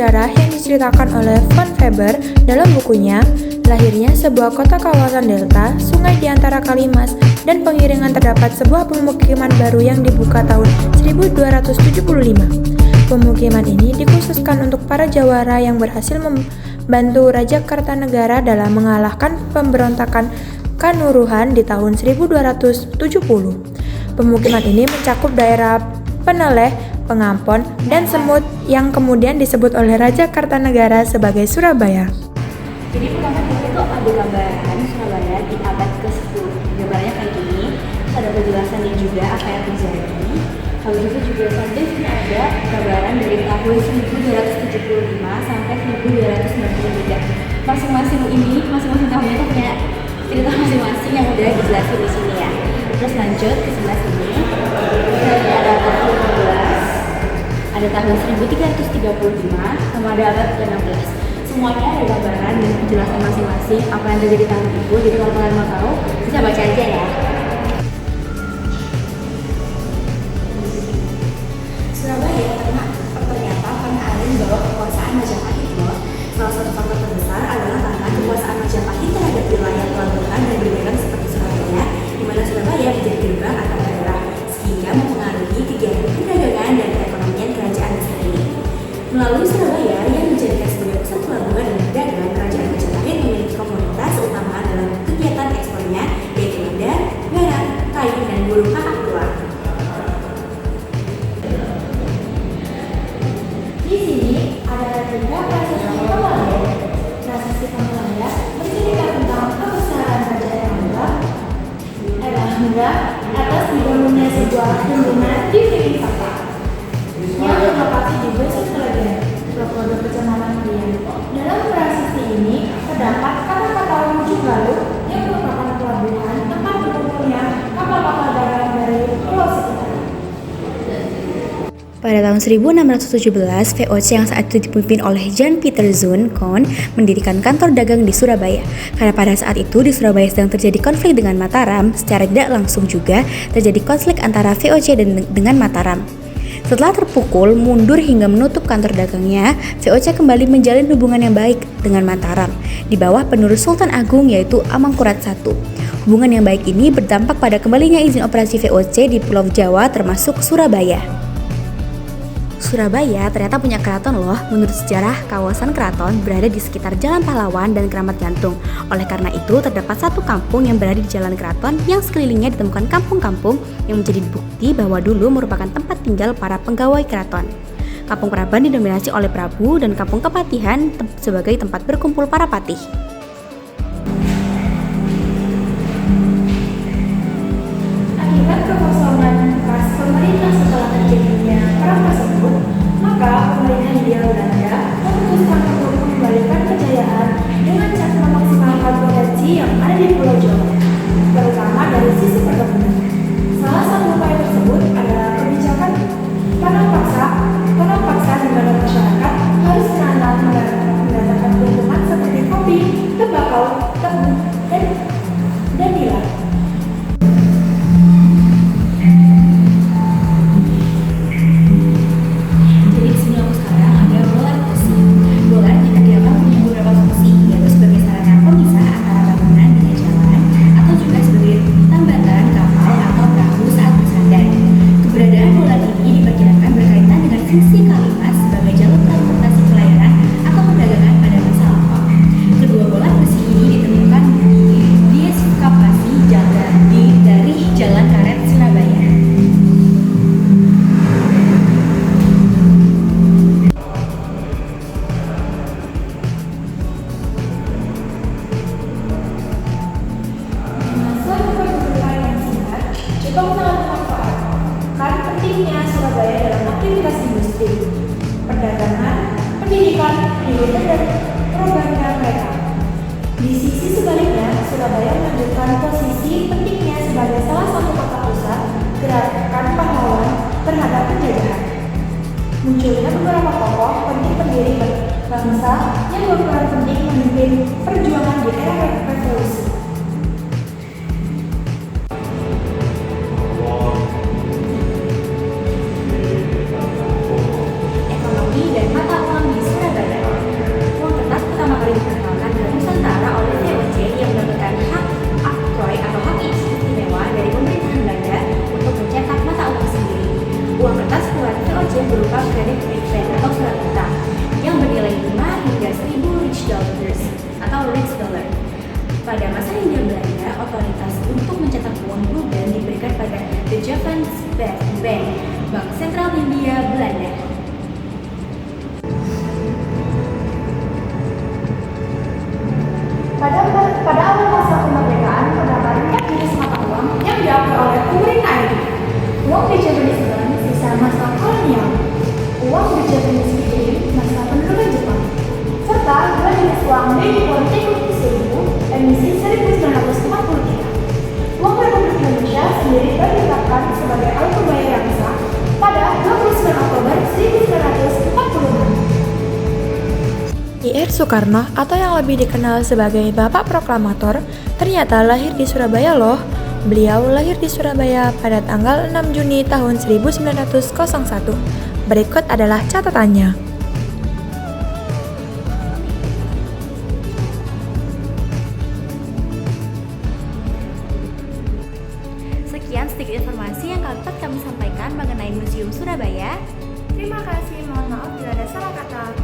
sejarah yang diceritakan oleh Van Weber dalam bukunya Lahirnya Sebuah Kota Kawasan Delta, Sungai di Antara Kalimas, dan Pengiringan terdapat sebuah pemukiman baru yang dibuka tahun 1275. Pemukiman ini dikhususkan untuk para jawara yang berhasil membantu Raja Kartanegara dalam mengalahkan pemberontakan Kanuruhan di tahun 1270. Pemukiman ini mencakup daerah Peneleh, Pengampon, dan Semut yang kemudian disebut oleh Raja Kartanegara sebagai Surabaya. Jadi pertama kita itu ada gambaran Surabaya di abad ke-10. Gambarnya kayak gini, terus ada penjelasannya juga apa yang terjadi. Habis itu juga sampai sini ada gambaran dari tahun 1275 sampai 1293. Masing-masing tahunnya itu punya cerita masing-masing yang udah dijelasin di sini ya. Terus lanjut ke sebelah sini, ada tahun 15, ada tahun 1335, sama ada abad ke-16. Semuanya ada gambaran dan penjelasan masing-masing apa yang terjadi tahun itu. Jadi kalau kalian mau tahu, bisa baca aja ya. Surabaya ternyata pernah ada di bawah kekuasaan Majapahit loh. Salah satu faktor terbesar adalah karena kekuasaan Majapahit terhadap wilayah pelabuhan dan perdagangan seperti Surabaya, di mana Surabaya menjadi gerbang antar daerah, sehingga mempengaruhi kegiatan perdagangan dan perekonomian kerajaan sendiri. Melalui Surabaya yang dijadikan sebagai pusat pelabuhan dan perdagangan, kerajaan Majapahit memiliki komoditas utama dalam kegiatan ekspornya, yaitu lada, garam, kayu, dan burung kakak tua. Di sini ada juga prasasti Kamalaya. Prasasti Kamalaya bercerita tentang kebesaran Raja Erlangga atas dibangunnya sebuah bendungan di Yogyakarta yang berlokasi di Besut Sragen, Probolinggo, Kecamatan Krian. Dalam prasasti ini terdapat kata-kata wujud galuh yang merupakan pelabuhan tempat berkumpulnya kapal-kapal dagang dari pulau sekitar. Pada tahun 1617, VOC yang saat itu dipimpin oleh Jan Pieter Zoon Koon mendirikan kantor dagang di Surabaya. Karena pada saat itu di Surabaya sedang terjadi konflik dengan Mataram, secara tidak langsung juga terjadi konflik antara VOC dengan Mataram. Setelah terpukul, mundur hingga menutup kantor dagangnya, VOC kembali menjalin hubungan yang baik dengan Mataram di bawah penerus Sultan Agung yaitu Amangkurat I. Hubungan yang baik ini berdampak pada kembalinya izin operasi VOC di Pulau Jawa termasuk Surabaya. Surabaya ternyata punya keraton loh. Menurut sejarah, kawasan keraton berada di sekitar Jalan Pahlawan dan Keramat Gantung. Oleh karena itu, terdapat satu kampung yang berada di Jalan Keraton yang sekelilingnya ditemukan kampung-kampung yang menjadi bukti bahwa dulu merupakan tempat tinggal para pegawai keraton. Kampung Praban didominasi oleh Prabu dan Kampung Kepatihan sebagai tempat berkumpul para patih. Akibat kekosongan bekas pemerintah setelah terjadinya perang tersebut, maka pemerintah Hindia Belanda memutuskan untuk mengembalikan kejayaan dengan cara memaksimalkan potensi yang ada di Pulau Jawa, terutama dari sisi perkebunan. Salah satu upaya tersebut adalah kebijakan tanam paksa di mana masyarakat harus menanam mendatangkan keuntungan seperti kopi, tembakau, tebu, dan nilam. Perdagangan, pendidikan, militer, dan perbankan mereka. Di sisi sebaliknya, Surabaya menunjukkan posisi pentingnya sebagai salah satu kota pusat gerakan pahlawan terhadap penjajahan. Munculnya beberapa tokoh penting pendiri bangsa yang berperan penting memimpin perjuangan di era revolusi. Ekonomi dan mata uang di Surabaya. I.R. Soekarno atau yang lebih dikenal sebagai Bapak Proklamator ternyata lahir di Surabaya loh. Beliau lahir di Surabaya pada tanggal 6 Juni tahun 1901. Berikut adalah catatannya. Sekian sedikit informasi yang dapat kami sampaikan mengenai Museum Surabaya. Terima kasih, mohon maaf bila ada salah kata.